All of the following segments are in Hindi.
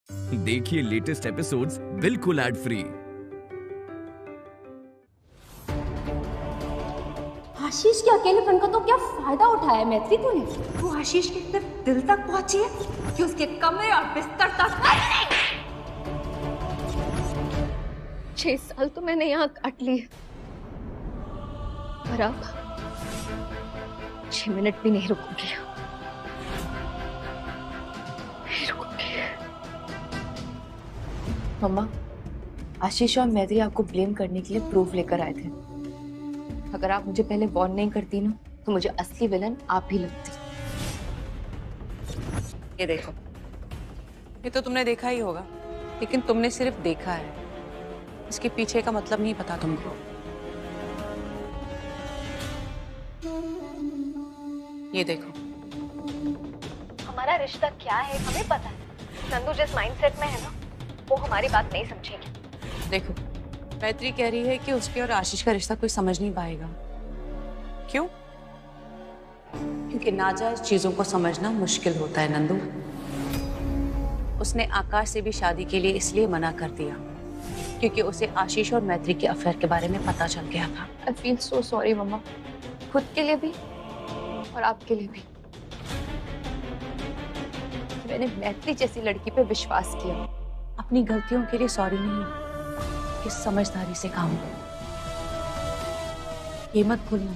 देखिए लेटेस्ट एपिसोड्स बिल्कुल एड फ्री। आशीष के अकेलेपन का तो क्या फायदा उठाया मैत्री तूने? वो आशीष के सिर्फ दिल तक पहुंची है कि उसके कमरे और बिस्तर तक नहीं। 6 साल तो मैंने यहाँ काट लिए और अब 6 मिनट भी नहीं रुकूंगी। मम्मा, आशीष और मैत्री आपको ब्लेम करने के लिए प्रूफ लेकर आए थे। अगर आप मुझे पहले वार्न नहीं करती ना, तो मुझे असली विलन आप ही लगती। ये देखो, ये तो तुमने देखा ही होगा, लेकिन तुमने सिर्फ देखा है, इसके पीछे का मतलब नहीं पता तुमको। ये देखो, हमारा रिश्ता क्या है हमें पता है। नंदू जिस माइंडसेट में है ना, वो हमारी बात नहीं समझेगी। देखो, मैत्री कह रही है कि उसके और आशीष का रिश्ता कोई समझ नहीं पाएगा। क्यों? क्योंकि नाजायज चीजों को समझना मुश्किल होता है नंदू। उसने आकाश से भी शादी के लिए इसलिए मना कर दिया क्योंकि उसे आशीष और मैत्री के अफेयर के बारे में पता चल गया था। आई फील सो सॉरी मम्मा, खुद के लिए भी और आपके लिए भी। मैंने मैत्री जैसी लड़की पे विश्वास किया। अपनी गलतियों के लिए सॉरी नहीं, कि समझदारी से काम लो। ये मत भूलना,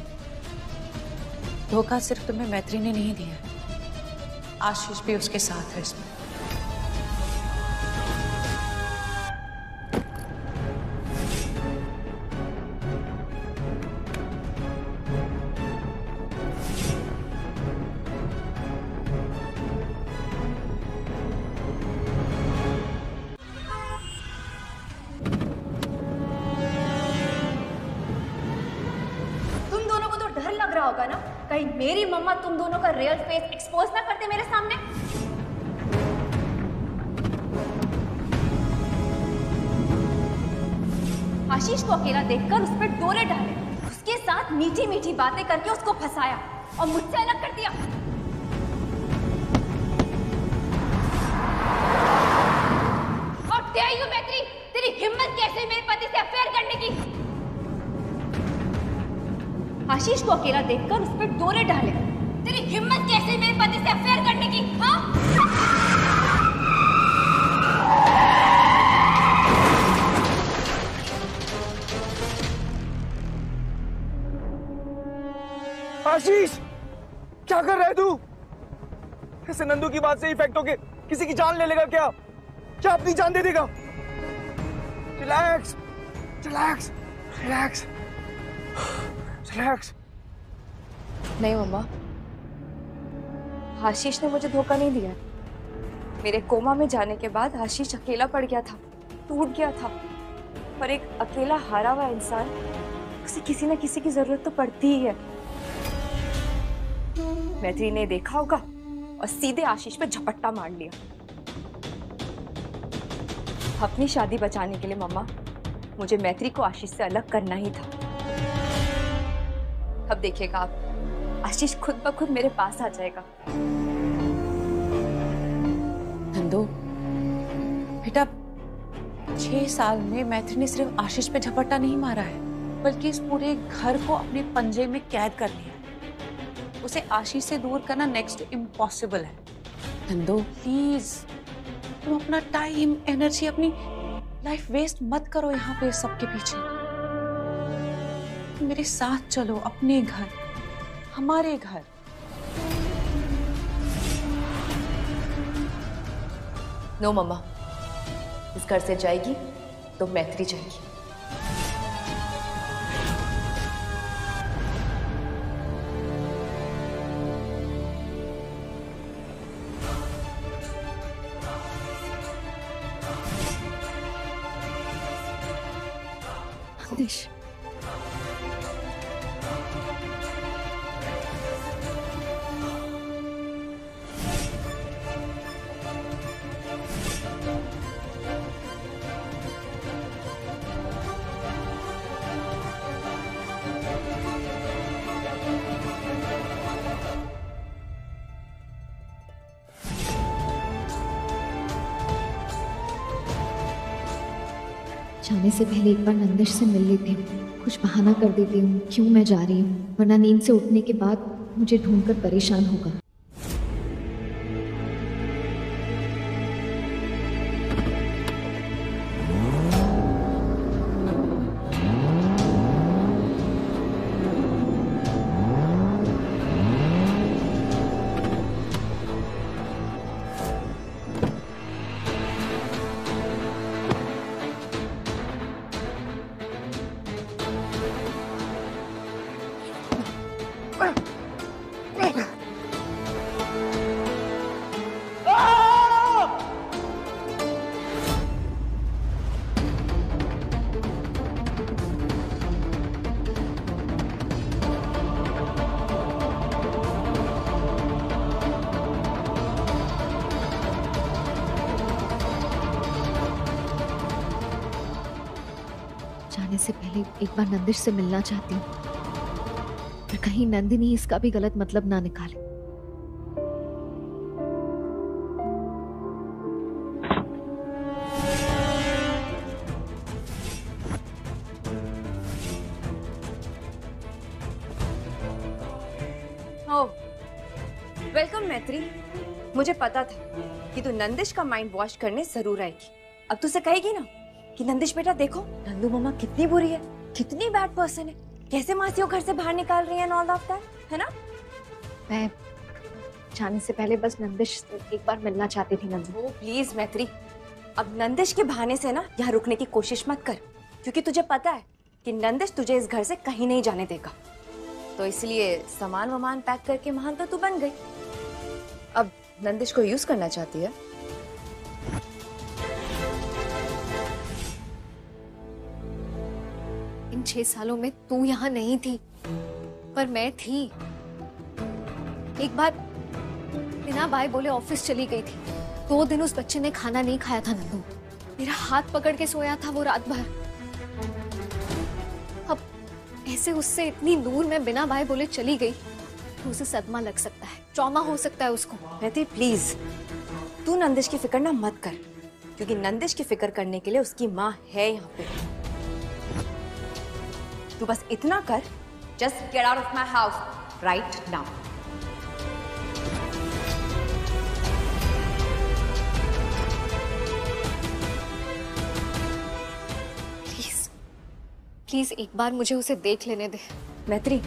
धोखा सिर्फ तुम्हें मैत्री ने नहीं दिया, आशीष भी उसके साथ है इसमें। होगा ना, कहीं मेरी मम्मा तुम दोनों का रियल फेस एक्सपोज ना करते मेरे सामने। आशीष को अकेला देखकर उस पर डोरे डाले, उसके साथ मीठी मीठी बातें करके उसको फंसाया और मुझसे अलग कर दिया। और dare you मैत्री, तेरी हिम्मत कैसे मेरे पति से अफेयर करने की? आशीष को अकेला देखकर उस पर डोरे डाले, तेरी हिम्मत कैसे मेरे पति से अफेयर करने की? हाँ? आशीष, क्या कर रहा है तू? ऐसे नंदू की बात से इफेक्ट होके किसी की जान ले लेगा क्या? क्या अपनी जान दे देगा? Relax, relax, relax, relax. नहीं मम्मा, आशीष ने मुझे धोखा नहीं दिया। मेरे कोमा में जाने के बाद आशीष अकेला पड़ गया था, टूट गया था। पर एक अकेला हारा हुआ इंसान, उसे किसी ना किसी की जरूरत तो पड़ती ही है। मैत्री ने देखा होगा और सीधे आशीष पे झपट्टा मार लिया। अपनी शादी बचाने के लिए मम्मा, मुझे मैत्री को आशीष से अलग करना ही था। अब देखिएगा आप, आशीष खुद ब खुद मेरे पास आ जाएगा। नंदू बेटा, 6 साल में मैत्री ने सिर्फ आशीष पे झपट्टा नहीं मारा है, बल्कि इस पूरे घर को अपने पंजे में कैद कर लिया। उसे आशीष से दूर करना नेक्स्ट इम्पॉसिबल है। नंदू प्लीज, तुम अपना टाइम, एनर्जी, अपनी लाइफ वेस्ट मत करो यहाँ पे सबके पीछे। तुम मेरे साथ चलो अपने घर, हमारे घर। नो मम्मा, इस घर से जाएगी तो मैत्री जाएगी। आशीष, जाने से पहले एक बार नंदिश से मिल लेती हूँ, कुछ बहाना कर देती हूँ क्यों मैं जा रही हूँ, वरना नींद से उठने के बाद मुझे ढूंढकर परेशान होगा। जाने से पहले एक बार नंदिश से मिलना चाहती हूँ, पर कहीं नंदिनी इसका भी गलत मतलब ना निकाले। वेलकम मैत्री। मुझे पता था कि तू नंदिश का माइंड वॉश करने जरूर आएगी। अब तुझसे कहेगी ना कि नंदिश बेटा देखो नंदू मामा कितनी बुरी है, कितनी बैड पर्सन है, कैसे मासी को घर से बाहर निकाल रही है एंड ऑल ऑफ दैट, है ना? मैं जाने से पहले बस नंदिश से एक बार मिलना चाहती थी। नंदू ओ प्लीज मैत्री, अब नंदिश के बहाने से ना यहाँ रुकने की कोशिश मत कर, क्योंकि तुझे पता है कि नंदिश तुझे इस घर से कहीं नहीं जाने देगा। तो इसलिए सामान वामान पैक करके महान तो तू बन गई। अब नंदिश को यूज करना चाहती है। इन 6 सालों में तू यहाँ नहीं थी, पर मैं थी। एक बार बिना बाय बोले ऑफिस चली गई थी। 2 दिन उस बच्चे ने खाना नहीं खाया था नंदू, मेरा हाथ पकड़ के सोया था वो रात भर। अब ऐसे उससे इतनी दूर मैं बिना बाय बोले चली गई तो उसे सदमा लग सकता है, ट्रॉमा हो सकता है उसको। मैत्री प्लीज तू नंदिश की फिक्र ना मत कर, क्योंकि नंदिश की फिक्र करने के लिए उसकी माँ है यहाँ पे। तू बस इतना कर, just get out of my house right now. Please please एक बार मुझे उसे देख लेने दे। मैत्री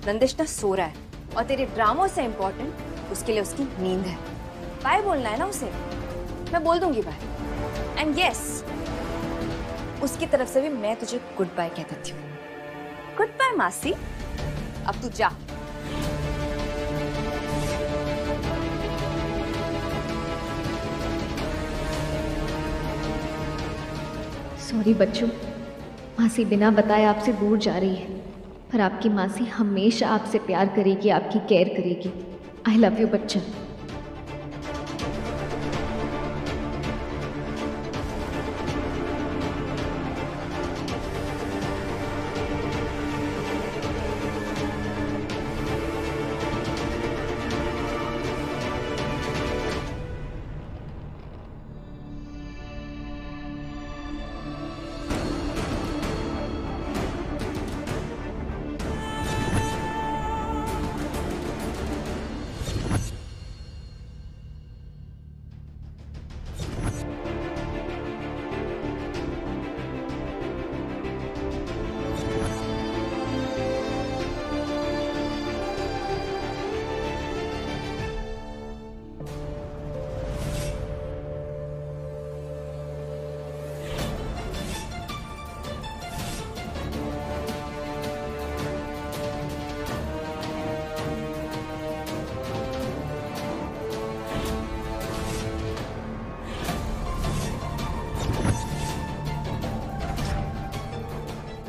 नंदिश ना सो रहा है और तेरे ड्रामों से इम्पोर्टेंट उसके लिए उसकी नींद है। बाय बोलना है ना उसे, मैं बोल दूंगी बाय। एंड यस, उसकी तरफ से भी मैं तुझे गुड बाय कह देती हूँ। गुड बाय मासी, अब तू जा। सॉरी बच्चों, मासी बिना बताए आपसे दूर जा रही है, पर आपकी मासी हमेशा आपसे प्यार करेगी, आपकी केयर करेगी। I love you Bachchan.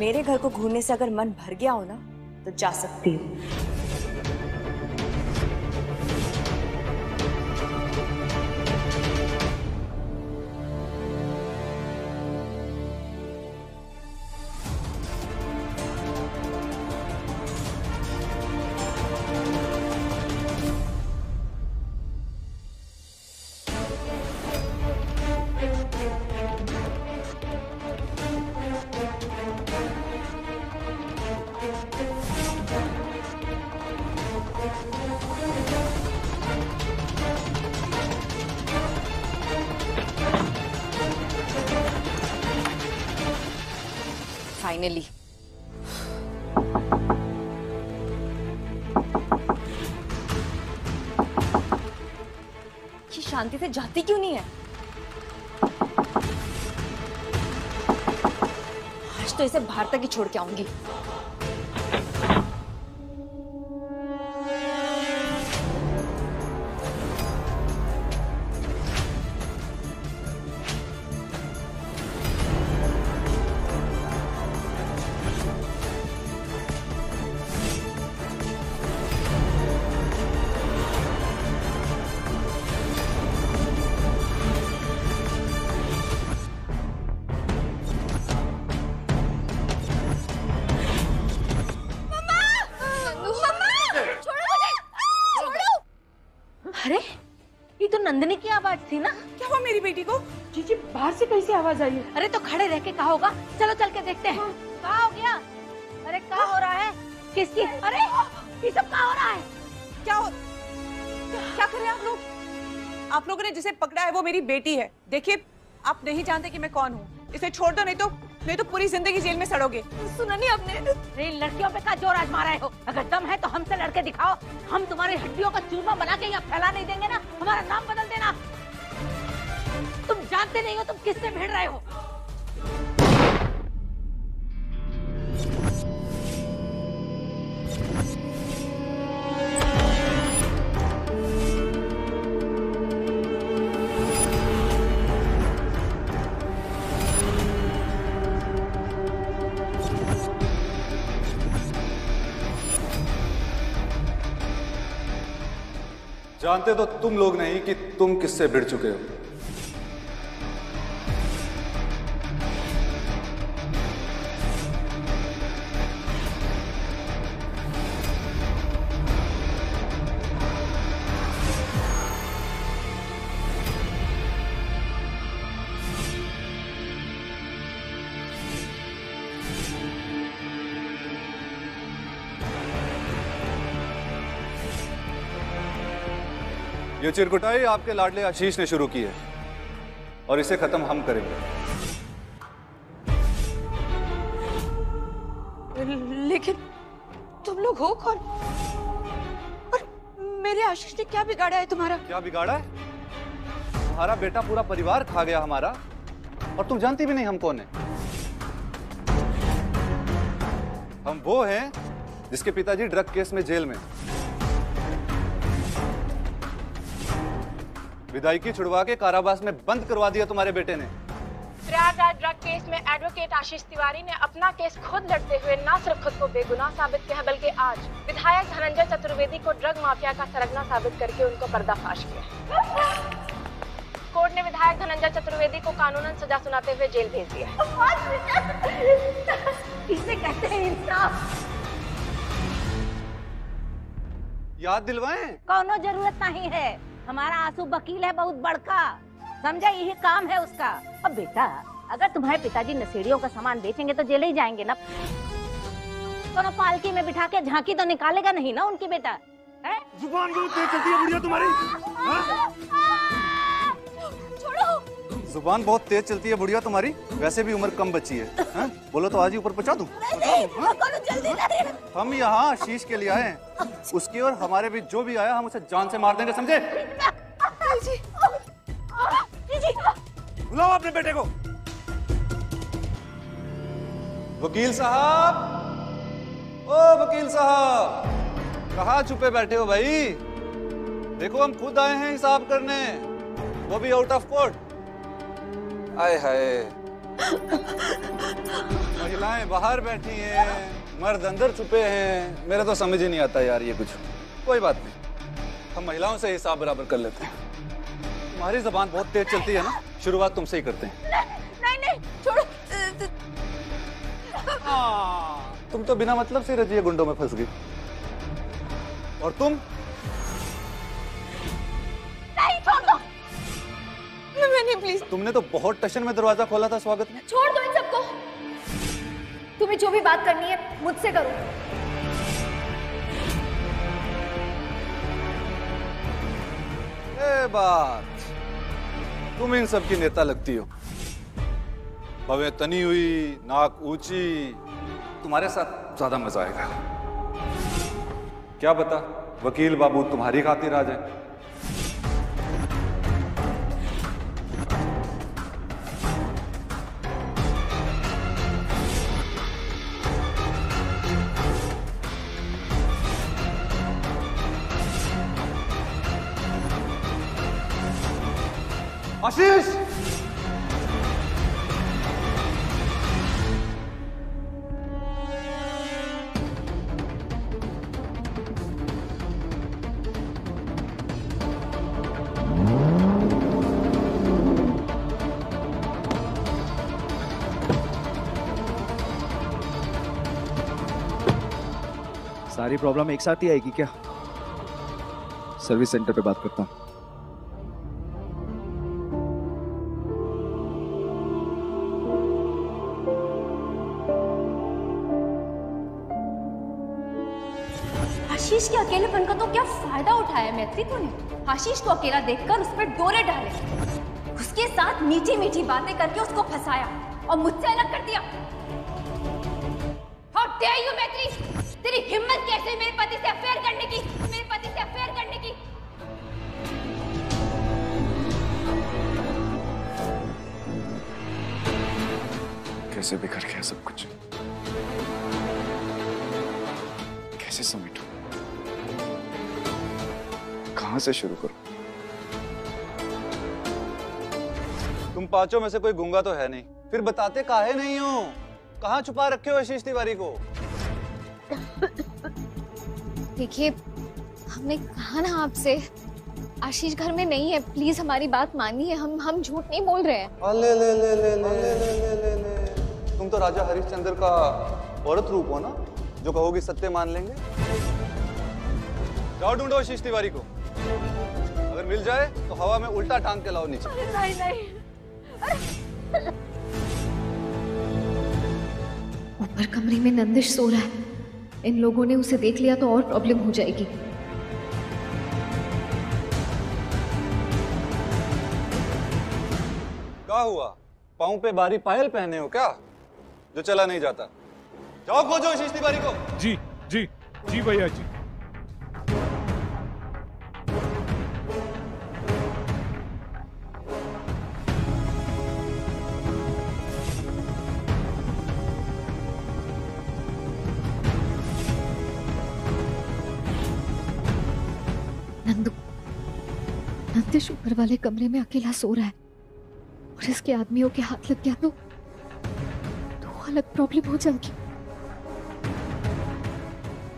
मेरे घर को घूरने से अगर मन भर गया हो ना तो जा सकती हूँ। फाइनली। ये शांति से जाती क्यों नहीं है? आज तो इसे बाहर तक ही छोड़ के आऊंगी। अरे ये तो नंदिनी की आवाज थी ना। क्या हुआ मेरी बेटी को? जीजी बाहर से कैसे आवाज आई है? अरे तो खड़े रह के कहा होगा, चलो चल के देखते हैं। क्या हो गया? अरे क्या हो रहा है? किसकी? अरे ये सब क्या हो रहा है? क्या कर रहे हैं आप लोग? आप लोगों ने जिसे पकड़ा है वो मेरी बेटी है। देखिए आप नहीं जानते कि मैं कौन हूँ। इसे छोड़ दो, नहीं तो पूरी जिंदगी जेल में सड़ोगे। सुना नहीं आपने? अरे लड़कियों पे का जोर आजमा रहे हो? अगर दम है तो हमसे लड़के दिखाओ। हम तुम्हारी हड्डियों का चूरमा बना के यहाँ फैला नहीं देंगे ना। हमारा नाम बदल देना। तुम जानते नहीं हो तुम किससे भिड़ रहे हो। जानते तो तुम लोग नहीं कि तुम किससे भिड़ चुके हो। ये चिरकुटाई आपके लाडले आशीष ने शुरू की है और इसे खत्म हम करेंगे। लेकिन तुम लोग हो कौन? और मेरे आशीष ने क्या बिगाड़ा है तुम्हारा? क्या बिगाड़ा है? तुम्हारा बेटा पूरा परिवार खा गया हमारा, और तुम जानती भी नहीं हम कौन है। हम वो हैं जिसके पिताजी ड्रग केस में जेल में। विदाई छुड़वा के कारावास में बंद करवा दिया तुम्हारे बेटे ने। प्रयागराज ड्रग केस में एडवोकेट आशीष तिवारी ने अपना केस खुद लड़ते हुए न सिर्फ खुद को बेगुनाह साबित किया बल्कि आज विधायक धनंजय चतुर्वेदी को ड्रग माफिया का सरगना साबित करके उनको पर्दाफाश किया। कोर्ट ने विधायक धनंजय चतुर्वेदी को कानूनन सजा सुनाते हुए जेल भेज दिया। इसे कहते हैं इंसाफ। याद दिलवाएं? कोनो जरूरत नहीं है। हमारा आंसू वकील है बहुत बड़का, समझा? यही काम है उसका। अब बेटा अगर तुम्हारे पिताजी नशेड़ियों का सामान बेचेंगे तो जेल ही जाएंगे ना। कोनो पालकी में बिठा के झांकी तो निकालेगा नहीं ना उनकी बेटा है? जुबान बहुत तेज चलती है बुढ़िया तुम्हारी। छोड़ो। जुबान बहुत तेज चलती है बुढ़िया तुम्हारी। वैसे भी उम्र कम बची है, हा? बोलो तो आज ही ऊपर पहुंचा दूं। हम यहाँ आशीष के लिए आए हैं। उसकी और हमारे बीच जो भी आया हम उसे जान से मार देंगे, समझे? बुलाओ अपने बेटे को। वकील साहब, ओ वकील साहब, कहाँ छुपे बैठे हो भाई? देखो हम खुद आए हैं हिसाब करने, वो भी आउट ऑफ कोर्ट। आए हाय, महिलाएं बाहर बैठी हैं, मर्द अंदर छुपे हैं। मेरा तो समझ ही नहीं आता यार ये कुछ। कोई बात नहीं, हम महिलाओं से हिसाब बराबर कर लेते हैं। तुम्हारी जबान बहुत तेज चलती है ना, शुरुआत तुमसे ही करते हैं। नहीं छोड़ो। तुम तो बिना मतलब से रजिए गुंडों में फंस गई। और तुम? नहीं छोड़ दो। नहीं प्लीज। तुमने तो बहुत टशन में दरवाजा खोला था स्वागत में। छोड़ दो इन सबको। तुम्हें जो भी बात करनी है मुझसे करो। ये बात, तुम इन सब की नेता लगती हो। भवें तनी हुई, नाक ऊंची। तुम्हारे साथ ज्यादा मजा आएगा। क्या पता वकील बाबू तुम्हारी खातिर आ जाए। आशीष, सारी प्रॉब्लम एक साथ ही आएगी क्या? सर्विस सेंटर पे बात करता हूँ। आशीष के अकेलेपन का तो क्या फायदा उठाया मैत्री तूने? आशीष को अकेला देखकर उस पर डोरे डाले, उसके साथ मीठी मीठी बातें करके उसको फंसाया और मुझसे अलग कर दिया। How dare you, मैत्री? तेरी हिम्मत कैसे मेरे पति से अफेयर करने की? मेरे पति से अफेयर करने की? कैसे बिखर गया सब कुछ, कैसे समेटूं, कहां से शुरू करूं? तुम पांचों में से कोई गूंगा तो है नहीं, फिर बताते काहे नहीं हो? कहाँ छुपा रखे हो आशीष तिवारी को? देखिए, हमने कहा ना आपसे, आशीष घर में नहीं है। प्लीज हमारी बात मानिए, हम झूठ नहीं बोल रहे हैं। ले ले ले ले ले ले ले ले ले। तुम तो राजा हरिश्चंद्र का औरत रूप हो ना, जो कहोगी सत्य मान लेंगे। जाओ ढूंढो आशीष तिवारी को, अगर मिल जाए तो हवा में उल्टा टांग के लाओ नीचे। नहीं नहीं। ऊपर कमरे में नंदिश सो रहा है। इन लोगों ने उसे देख लिया तो और प्रॉब्लम हो जाएगी। क्या हुआ? पाँव पे बारी पायल पहने हो क्या, जो चला नहीं जाता? जाओ खोजो आशीष तिवारी को। जी जी जी भैया जी। नंदिश ऊपर वाले कमरे में अकेला सो रहा है और इसके आदमियों के हाथ लग गया तो अलग प्रॉब्लम हो जाएगी।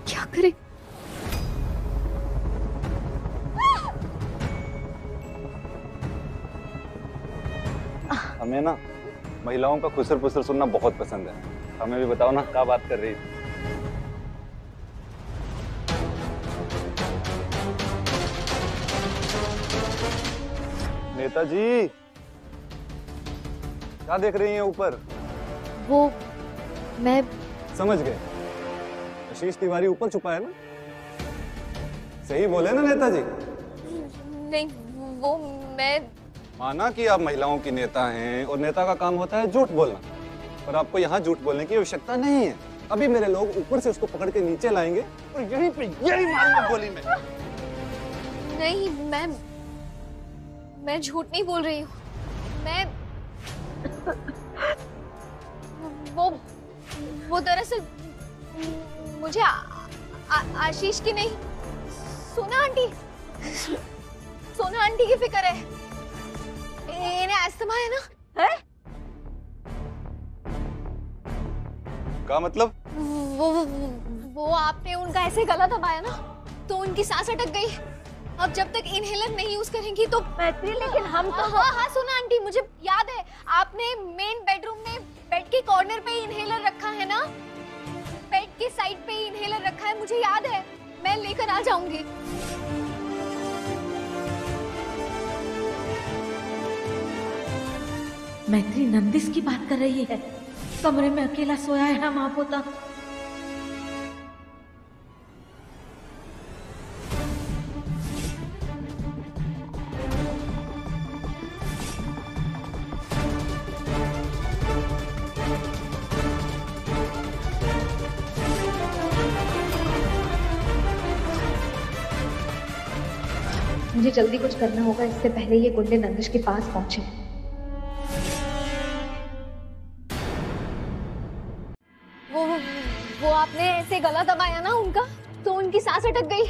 क्या करें? हमें ना महिलाओं का खुसर पुसर सुनना बहुत पसंद है। हमें भी बताओ ना, क्या बात कर रही थी? नेताजी, क्या देख रही हैं ऊपर? वो मैं समझ गए, आशीष तिवारी ऊपर छुपा है ना? सही बोले ना नेताजी? नहीं, वो मैं माना कि आप महिलाओं की नेता हैं और नेता का काम होता है झूठ बोलना, पर आपको यहाँ झूठ बोलने की आवश्यकता नहीं है। अभी मेरे लोग ऊपर से उसको पकड़ के नीचे लाएंगे और यहीं पे यही मारूंगा गोली में। नहीं, मैं झूठ नहीं बोल रही हूँ। मैं वो दरअसल मुझे आशीष की नहीं, सोना आंटी की फिक्र है। इन्हें अस्थमा है ना? है? क्या मतलब? वो आपने उनका ऐसे गला दबाया ना तो उनकी सांस अटक गई। अब जब तक इनहेलर नहीं यूज करेंगी तो मैत्री, लेकिन हम तो हाँ सोना आंटी, मुझे याद है आपने मेन बेडरूम में बेड के कॉर्नर पे इनहेलर रखा है ना, बेड के साइड पे इनहेलर रखा है, मुझे याद है। मैं लेकर आ जाऊंगी। मैत्री नंदिश की बात कर रही है। कमरे में अकेला सोया है वहां पोता। मुझे जल्दी कुछ करना होगा, इससे पहले ये गुंडे नंदिश के पास पहुंचे। वो आपने ऐसे गला दबाया ना उनका, तो उनकी सांस अटक गई।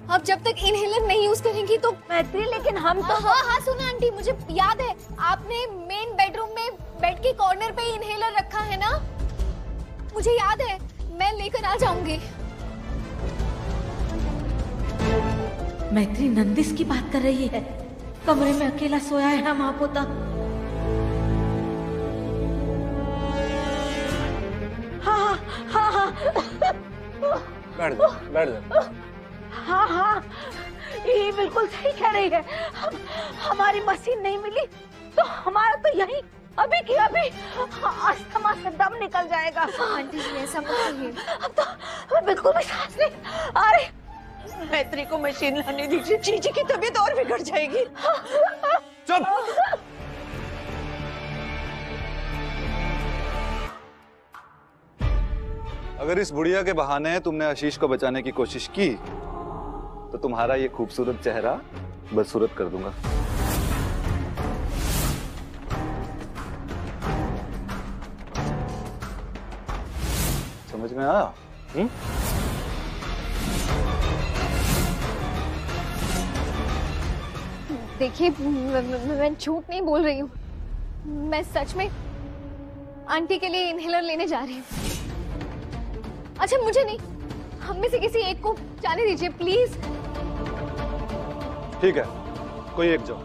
अब जब तक इनहेलर नहीं यूज करेंगी तो मैत्री, लेकिन हम तो हाँ सुना आंटी, मुझे याद है आपने मेन बेडरूम में बेड के कॉर्नर पे इनहेलर रखा है ना, मुझे याद है, मैं लेकर आ जाऊंगी। मैत्री नंदिश की बात कर रही है, कमरे में अकेला सोया है महापोता। हाँ बैठ जा। हाँ ये बिल्कुल सही कह रही है। हमारी मशीन नहीं मिली तो हमारा तो यही अभी की अभी अस्थमा से दम निकल जाएगा। आंटी जी ऐसा मत कहिए। अब तो बिल्कुल भी सांस नहीं आ रही। मैत्री को मशीन लाने दीजिए, जीजी की तबीयत और बिगड़ जाएगी। चुप। अगर इस बुढ़िया के बहाने तुमने आशीष को बचाने की कोशिश की तो तुम्हारा ये खूबसूरत चेहरा बदसूरत कर दूंगा। समझ में आया? देखिए मैं झूठ नहीं बोल रही हूँ, मैं सच में आंटी के लिए इनहेलर लेने जा रही हूँ। अच्छा मुझे नहीं, हम में से किसी एक को जाने दीजिए प्लीज। ठीक है, कोई एक जाओ।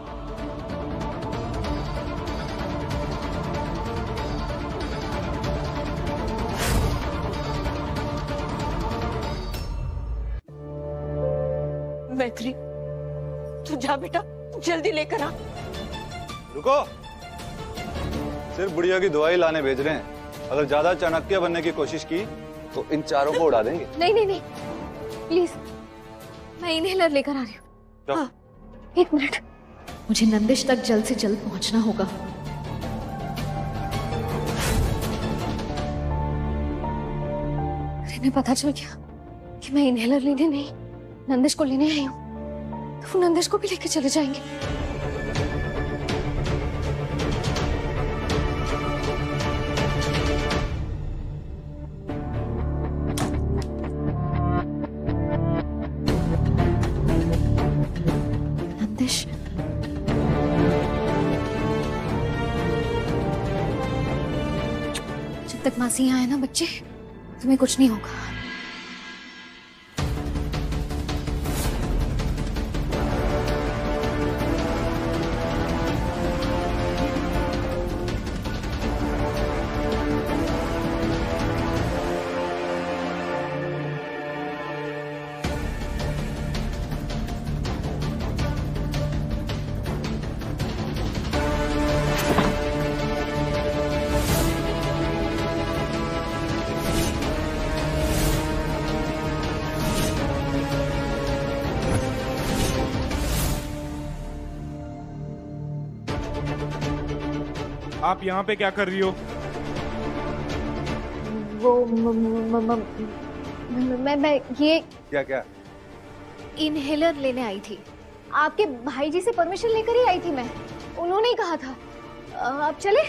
मैत्री तू जा बेटा, जल्दी लेकर आ। रुको, सिर्फ बुढ़िया की दवाई लाने भेज रहे हैं। अगर ज्यादा चाणक्य बनने की कोशिश की तो इन चारों को उड़ा देंगे। नहीं प्लीज, मैं इनहेलर लेकर आ रही हूँ। हाँ, 1 मिनट, मुझे नंदिश तक जल्द से जल्द पहुंचना होगा। इन्हें पता चल गया कि मैं इनहेलर लेने नहीं, नंदिश को लेने आई हूँ, तो वो नंदिश को भी लेकर चले जाएंगे। जब तक मासी यहाँ है ना बच्चे, तुम्हें कुछ नहीं होगा। आप यहाँ पे क्या कर रही हो? वो मैं ये क्या इनहेलर लेने आई थी। आपके भाई जी से परमिशन लेकर ही आई थी मैं, उन्होंने ही कहा था। अब चले,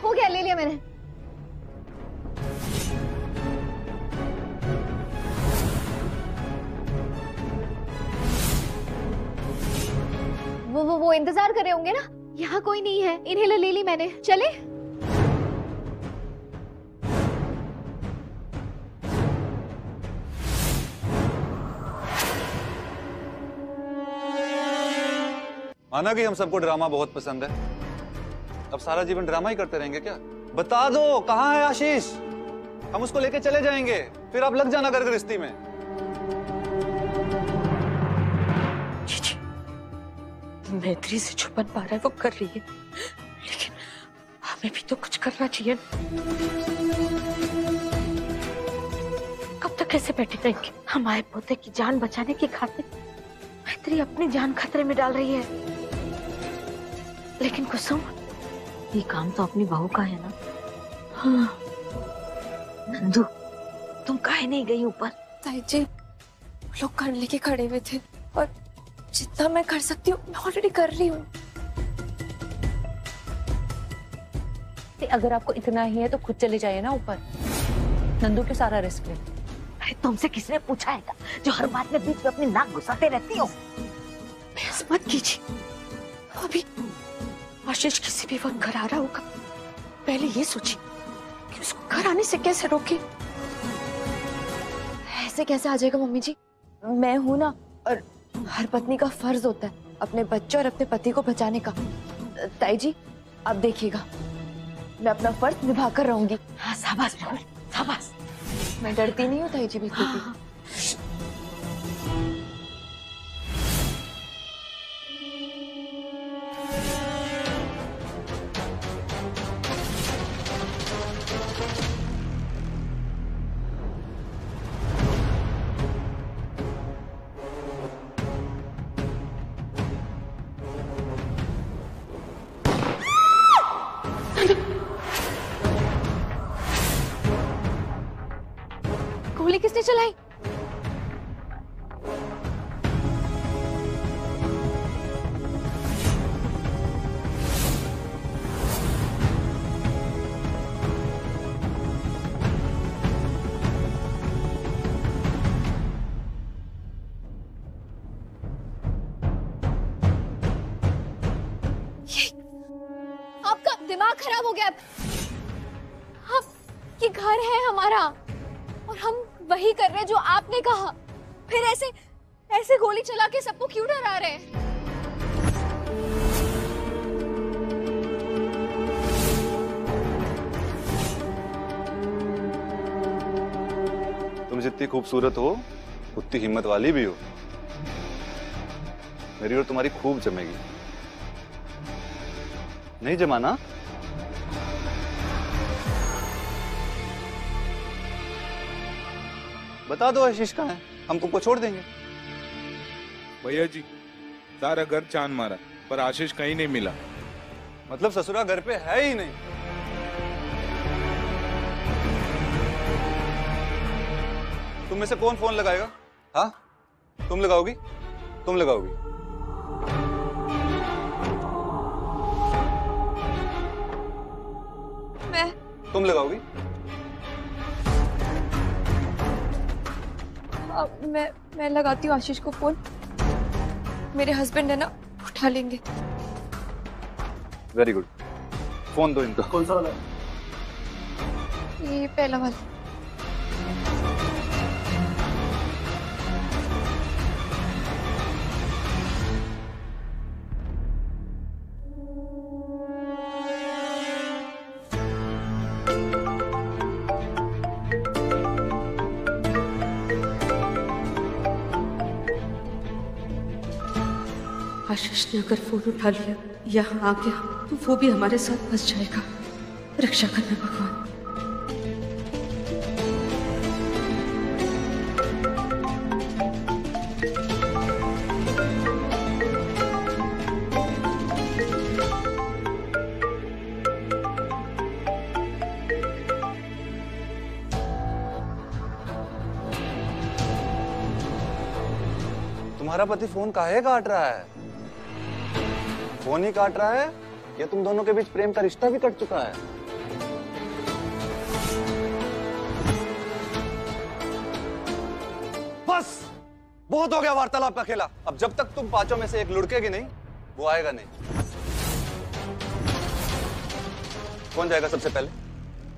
हो गया, ले लिया मैंने। वो इंतजार कर रहे होंगे ना, यहाँ कोई नहीं है, इनहेलर ले ली मैंने, चले। माना कि हम सबको ड्रामा बहुत पसंद है, अब सारा जीवन ड्रामा ही करते रहेंगे क्या? बता दो कहाँ है आशीष, हम उसको लेके चले जाएंगे, फिर आप लग जाना घर गृहस्थी में। मैत्री से छुपन पा रहा है वो कर रही है, लेकिन हमें भी तो कुछ करना चाहिए। कब तक कैसे बैठे रहेंगे? हमारे पोते की जान बचाने की खातिर मैत्री अपनी जान खतरे में डाल रही है। लेकिन कुसुम, ये काम तो अपनी बहू का है ना। हाँ। नंदू, तुम काहे नहीं गई ऊपर? ताई जी, लोग गन लेके खड़े हुए थे और जितना मैं कर सकती हूँ मैं ऑलरेडी कर रही हूँ। अगर आपको इतना ही है तो खुद चले जाइए ना ऊपर, नंदू के सारा रिस्क ले। अरे तुमसे किसने पूछा है जो हर बात में बीच में अपनी नाक घुसाते रहती हो? बहस मत कीजिए, अभी आशीष किसी भी वक्त घर आ रहा होगा। पहले ये सोचिए कि उसको घर आने से कैसे रोके। ऐसे कैसे आ जाएगा मम्मी जी, मैं हूं ना, और हर पत्नी का फर्ज होता है अपने बच्चे और अपने पति को बचाने का। ताई जी आप देखिएगा, मैं अपना फर्ज निभा कर रहूंगी। हाँ शाबाश बहू, शाबाश। मैं डरती नहीं हूँ ताई जी बिल्कुल भी। गोली किसने चलाई? आपका दिमाग खराब हो गया। आप, ये घर है हमारा और हम वही कर रहे हैं जो आपने कहा। फिर ऐसे ऐसे गोली चला के सबको क्यों डरा रहे हैं? तुम जितनी खूबसूरत हो उतनी हिम्मत वाली भी हो। मेरी और तुम्हारी खूब जमेगी, नहीं जमाना? बता दो आशीष कहाँ है, हम तुमको छोड़ देंगे। भैया जी सारा घर छान मारा पर आशीष कहीं नहीं मिला। मतलब ससुरा घर पे है ही नहीं? तुम में से कौन फोन लगाएगा? हाँ तुम लगाओगी? तुम लगाओगी? तुम लगाओगी? मैं लगाती हूँ आशीष को फोन। मेरे हस्बैंड है ना, उठा लेंगे। वेरी गुड, फोन दो इनको। कौन सा वाला? ये पहला वाला। आशीष ने अगर फोन उठा लिया, यहाँ आ गया, तो वो भी हमारे साथ फंस जाएगा। रक्षा करना भगवान। तुम्हारा पति फोन काहे काट रहा है? फोन ही काट रहा है या तुम दोनों के बीच प्रेम का रिश्ता भी कट चुका है? बस बहुत हो गया वार्तालाप का खेला। अब जब तक तुम पांचों में से एक लुढ़केगी नहीं, वो आएगा नहीं। कौन जाएगा सबसे पहले?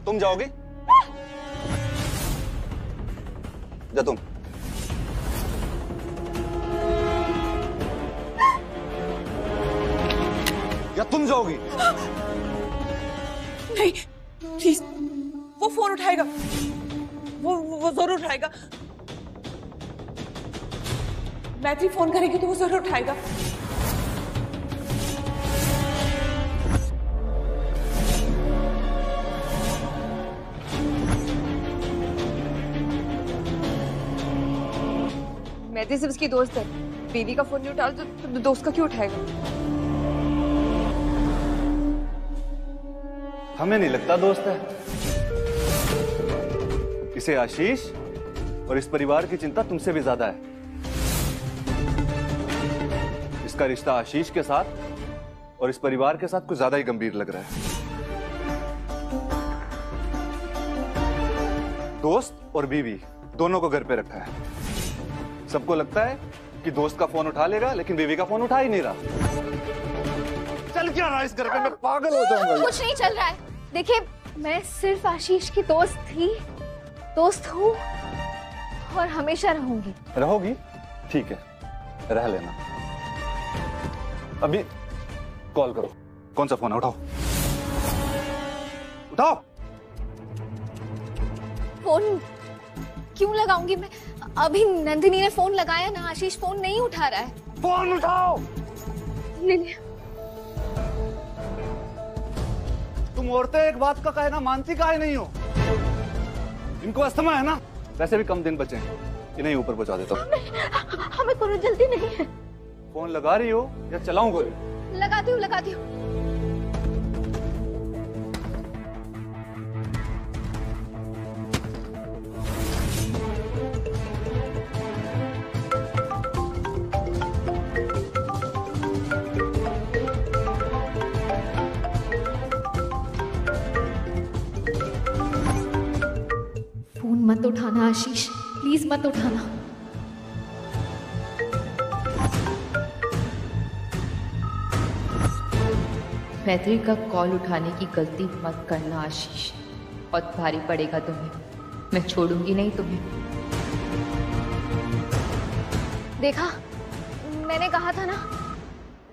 तुम जाओगी या तुम? या तुम जाओगी? नहीं प्लीज, वो फोन उठाएगा, वो जरूर उठाएगा। मैत्री फोन करेगी तो वो जरूर उठाएगा। मैत्री सिर्फ उसकी दोस्त है, बीवी का फोन नहीं उठा तो दोस्त का क्यों उठाएगा? हमें नहीं लगता दोस्त है। इसे आशीष और इस परिवार की चिंता तुमसे भी ज्यादा है। इसका रिश्ता आशीष के साथ और इस परिवार के साथ कुछ ज्यादा ही गंभीर लग रहा है। दोस्त और बीवी दोनों को घर पे रखा है। सबको लगता है कि दोस्त का फोन उठा लेगा, लेकिन बीवी का फोन उठा ही नहीं रहा। चल क्या रहा है इस घर पे? मैं पागल हो जाऊंगा। कुछ नहीं चल रहा है। देखिए, मैं सिर्फ आशीष की दोस्त थी, दोस्त हूँ और हमेशा रहूंगी। रहोगी? ठीक है, रह लेना। अभी कॉल करो। कौन सा फोन है? उठाओ उठाओ। फोन क्यों लगाऊंगी मैं? अभी नंदिनी ने फोन लगाया ना, आशीष फोन नहीं उठा रहा है। फोन उठाओ। नहीं। तुम औरतें एक बात का कहना मानती काहे नहीं हो? इनको अस्थमा है ना? वैसे भी कम दिन बचे हैं, इन्हें ऊपर पहुंचा देता हूं। हमें कोई जल्दी नहीं है। फोन लगा रही हो या चलाऊं गोली? लगाती हूँ, लगाती हूँ। फोन मत उठाना आशीष, प्लीज मत उठाना। मैत्री का कॉल उठाने की गलती मत करना आशीष, बहुत भारी पड़ेगा तुम्हें। मैं छोड़ूंगी नहीं तुम्हें। देखा, मैंने कहा था ना,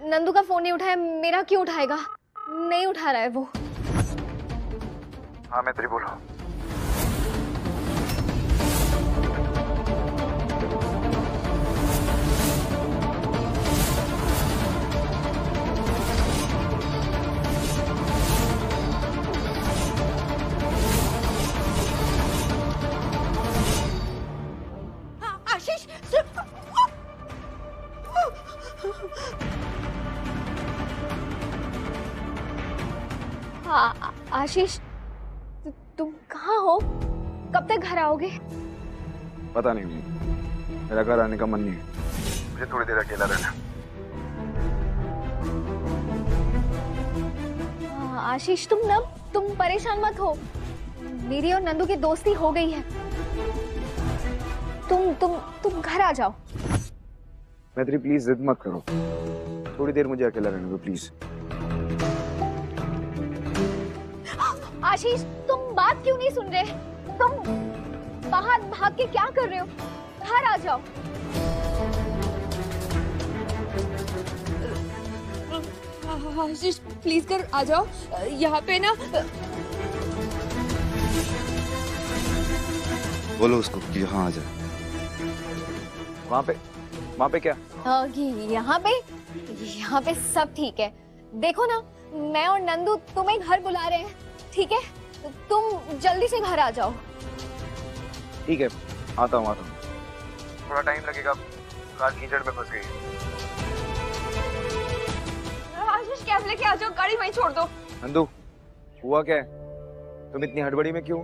नंदू का फोन नहीं उठाया, मेरा क्यों उठाएगा? नहीं उठा रहा है वो। हाँ मैत्री बोलो। आशीष, आशीष, तुम कहाँ हो? कब तक घर आओगे? पता नहीं, मेरा घर आने का मन नहीं है। मुझे थोड़ी देर अकेला रहना। आशीष, तुम परेशान मत हो। मेरी और नंदू की दोस्ती हो गई है। तुम घर आ जाओ। मैत्री प्लीज जिद मत करो, थोड़ी देर मुझे अकेला रहने दो प्लीज। आशीष, तुम बात क्यों नहीं सुन रहे? तुम बाहर भाग के क्या कर रहे हो? घर आ जाओ। आशीष प्लीज कर आ जाओ, यहाँ पे ना। बोलो उसको कि यहाँ आ जाए। वहाँ पे क्या? यहाँ पे सब ठीक है। देखो ना, मैं और नंदू तुम्हें घर बुला रहे हैं, ठीक है? तुम जल्दी से घर आ जाओ। ठीक है, आता हूँ। थोड़ा टाइम लगेगा, कार कीचड़ में फंस गई। आशीष कैब लेके आ जाओ, गाड़ी वहीं छोड़ दो। नंदू, हुआ क्या है? तुम इतनी हड़बड़ी में क्यों?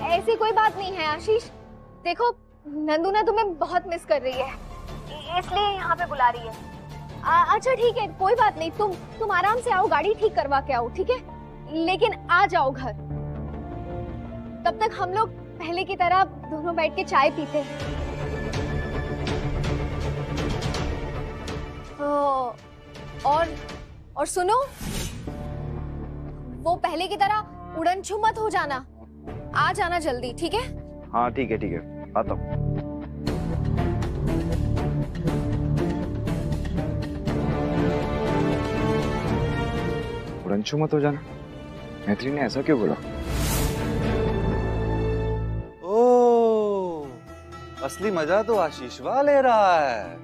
ऐसी कोई बात नहीं है आशीष। देखो, नंदू ना तुम्हें बहुत मिस कर रही है, इसलिए यहाँ पे बुला रही है। अच्छा ठीक है, कोई बात नहीं। तुम आराम से आओ, गाड़ी ठीक करवा के आओ, ठीक है? लेकिन आ जाओ घर। तब तक हम लोग पहले की तरह दोनों बैठ के चाय पीते हैं। और सुनो, वो पहले की तरह उड़नछू मत हो जाना। आ जाना जल्दी, ठीक है? हाँ ठीक है, आता हूँ। उड़नछू मत हो जाना? मैत्री ने ऐसा क्यों बोला? ओह, असली मजा तो आशीष ले रहा है।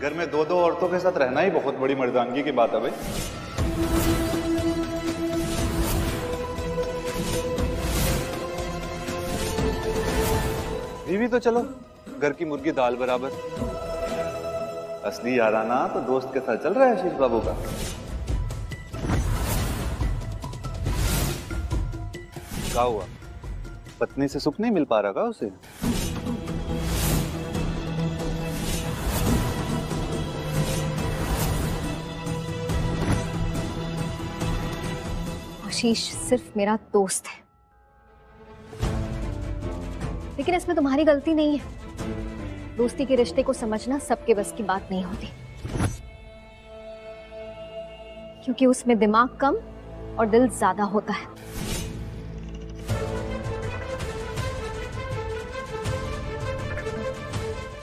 घर में दो औरतों के साथ रहना ही बहुत बड़ी मर्दानगी की बात है भाई। बीवी तो चलो घर की मुर्गी दाल बराबर, असली याराना तो दोस्त के साथ चल रहा है आशीष बाबू का। क्या हुआ? पत्नी से सुख नहीं मिल पा रहा क्या उसे? आशीष सिर्फ मेरा दोस्त है, लेकिन इसमें तुम्हारी गलती नहीं है। दोस्ती के रिश्ते को समझना सबके बस की बात नहीं होती, क्योंकि उसमें दिमाग कम और दिल ज्यादा होता है।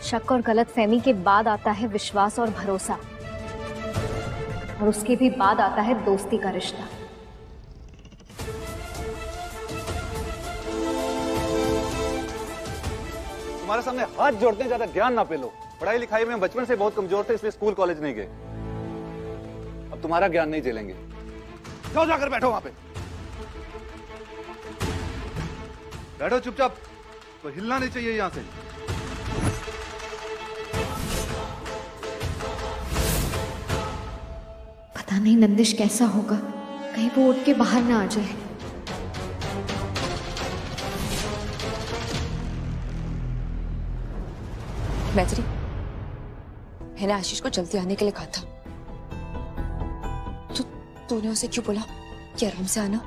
शक और गलतफहमी के बाद आता है विश्वास और भरोसा, और उसके भी बाद आता है दोस्ती का रिश्ता। तुम्हारे सामने हाथ जोड़ते हैं, ज्यादा ज्ञान ना पेलो। पढ़ाई लिखाई में बचपन से बहुत कमजोर थे, इसलिए स्कूल कॉलेज नहीं गए। अब तुम्हारा ज्ञान नहीं झेलेंगे। जाओ जाकर बैठो वहां पे, बैठो चुपचाप, तो हिलना नहीं चाहिए यहां से। पता नहीं नंदिश कैसा होगा, कहीं वो उठ के बाहर ना आ जाए। मैत्री, मैंने आशीष को जल्दी आने के लिए कहा था, तो तूने उसे क्यों बोला कि आराम से आना?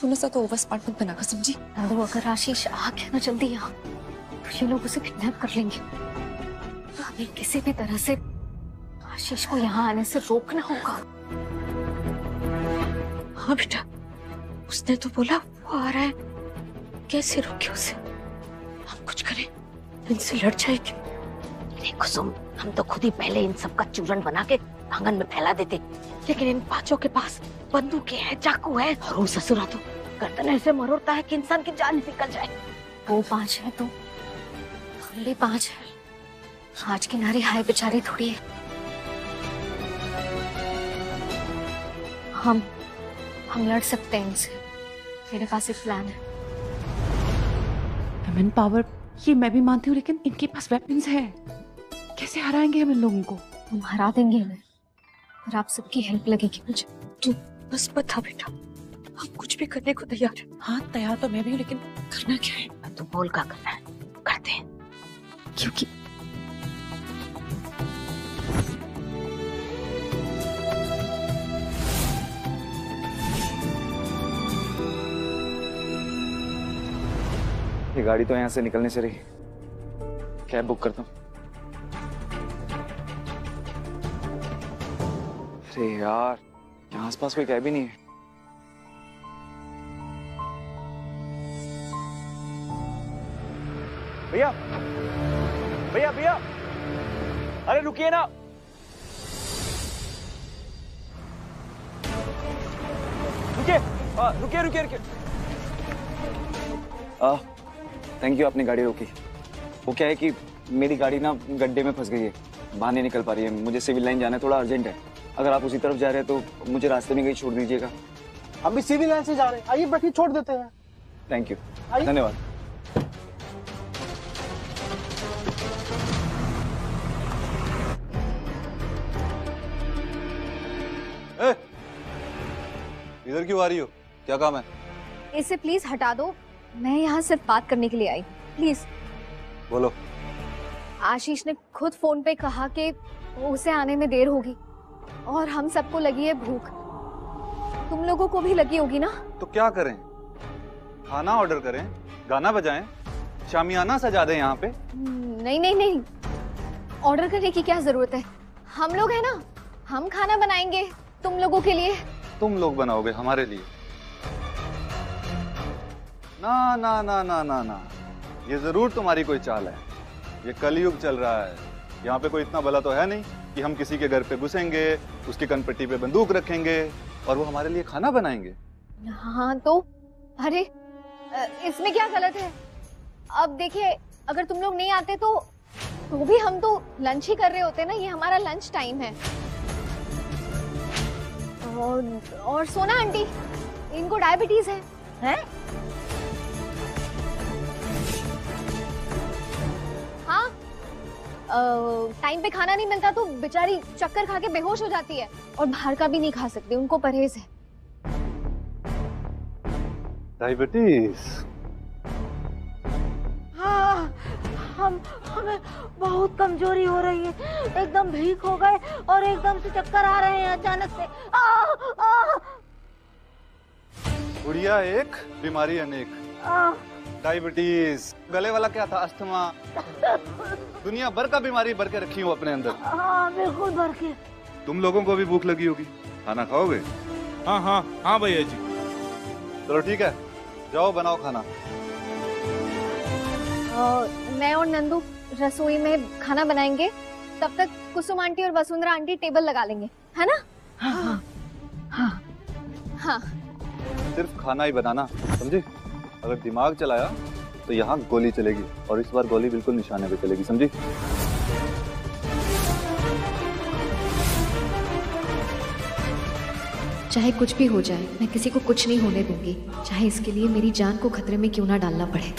तूने सा तो ओवर स्मार्ट मत बनाकर, समझी? तो अगर आशीष आ गया ना जल्दी यहाँ, तो ये लोग उसे किडनैप कर लेंगे। हमें किसी भी तरह से आशीष को यहाँ आने से रोकना होगा। हाँ बेटा, उसने तो बोला वो आ रहा है, कैसे रोके उसे? हम कुछ करें, इनसे लड़ जाएगी। नहीं कुसुम, हम तो खुद ही पहले इन सब का चूरन बना के आंगन में फैला देते, लेकिन इन पांचों के पास बंदूकें हैं, चाकू है, और वो ससुरा तो गर्दन ऐसे मरोड़ता है कि इंसान की जान निकल जाए। वो 5 है तो हम भी 5 है। आज की नारी हाय बेचारी थोड़ी है। हम लड़ सकते हैं इनसे। मेरे पास एक प्लान है। वुमेन पावर, ये मैं भी मानती हूँ, लेकिन इनके पास वेपन्स है। कैसे हराएंगे हम इन लोगों को? हम हरा देंगे इन्हें, पर आप सबकी हेल्प लगेगी मुझे। तू बस बता बेटा, हम कुछ भी करने को तैयार है। हाँ तैयार तो मैं भी हूँ, लेकिन करना क्या है? तू बोल क्या करना है, करते हैं। क्योंकि ये गाड़ी तो यहाँ से निकलने से रही, कैब बुक करता हूँ। अरे यार, यहाँ आसपास कोई कैब ही नहीं है। भैया भैया भैया, अरे रुकिए ना। रुकिए रुकिए रुकिए रुकिए। थैंक यू, आपने गाड़ी रोकी। वो क्या है कि मेरी गाड़ी ना गड्ढे में फंस गई है, बाहर नहीं निकल पा रही है। मुझे सिविल लाइन जाना है, थोड़ा अर्जेंट है। अगर आप उसी तरफ जा रहे हैं तो मुझे रास्ते में कहीं छोड़ दीजिएगा। हम भी सिविल लाइन से जा रहे हैं, आइए बैठिए, छोड़ देते हैं। थैंक यू, धन्यवाद। इधर क्यों आ रही हो? क्या काम है? इसे प्लीज हटा दो, मैं यहाँ सिर्फ बात करने के लिए आई। प्लीज बोलो। आशीष ने खुद फोन पे कहा कि उसे आने में देर होगी और हम सबको लगी है भूख। तुम लोगों को भी लगी होगी ना? तो क्या करें? खाना ऑर्डर करें, गाना बजाएं, शामियाना सजा दें यहाँ पे? नहीं नहीं नहीं, ऑर्डर करने की क्या जरूरत है? हम लोग हैं ना, हम खाना बनाएंगे तुम लोगों के लिए। तुम लोग बनाओगे हमारे लिए? ना ना ना ना ना ना, ये जरूर तुम्हारी कोई चाल है। ये कलयुग चल रहा है, यहाँ पे कोई इतना भला तो है नहीं कि हम किसी के घर पे घुसेंगे, उसकी कनपट्टी पे बंदूक रखेंगे और वो हमारे लिए खाना बनाएंगे। हाँ तो अरे इसमें क्या गलत है? अब देखिए, अगर तुम लोग नहीं आते तो भी हम तो लंच ही कर रहे होते ना। ये हमारा लंच टाइम है। और सोना आंटी, इनको डायबिटीज है? हाँ, टाइम पे खाना नहीं मिलता तो बेचारी चक्कर खा के बेहोश हो जाती है, और बाहर का भी नहीं खा सकती, उनको परहेज है। डायबिटीज? हाँ, हमें बहुत कमजोरी हो रही है, एकदम भीख हो गए और एकदम से चक्कर आ रहे हैं अचानक से। गुड़िया एक, बीमारी अनेक। डायबिटीज, गले वाला क्या था, अस्थमा, दुनिया भर का बीमारी भर के रखी हूँ अपने अंदर। हाँ बिल्कुल भर के। तुम लोगों को भी भूख लगी होगी, खाना खाओगे? हाँ हाँ हाँ भैया जी। चलो ठीक है, जाओ बनाओ खाना। मैं और नंदू रसोई में खाना बनाएंगे, तब तक कुसुम आंटी और वसुंधरा आंटी टेबल लगा लेंगे, है ना? हाँ हाँ हाँ। सिर्फ खाना ही बनाना, समझी? अगर दिमाग चलाया तो यहाँ गोली चलेगी, और इस बार गोली बिल्कुल निशाने पे चलेगी, समझी? चाहे कुछ भी हो जाए, मैं किसी को कुछ नहीं होने दूंगी, चाहे इसके लिए मेरी जान को खतरे में क्यों ना डालना पड़े।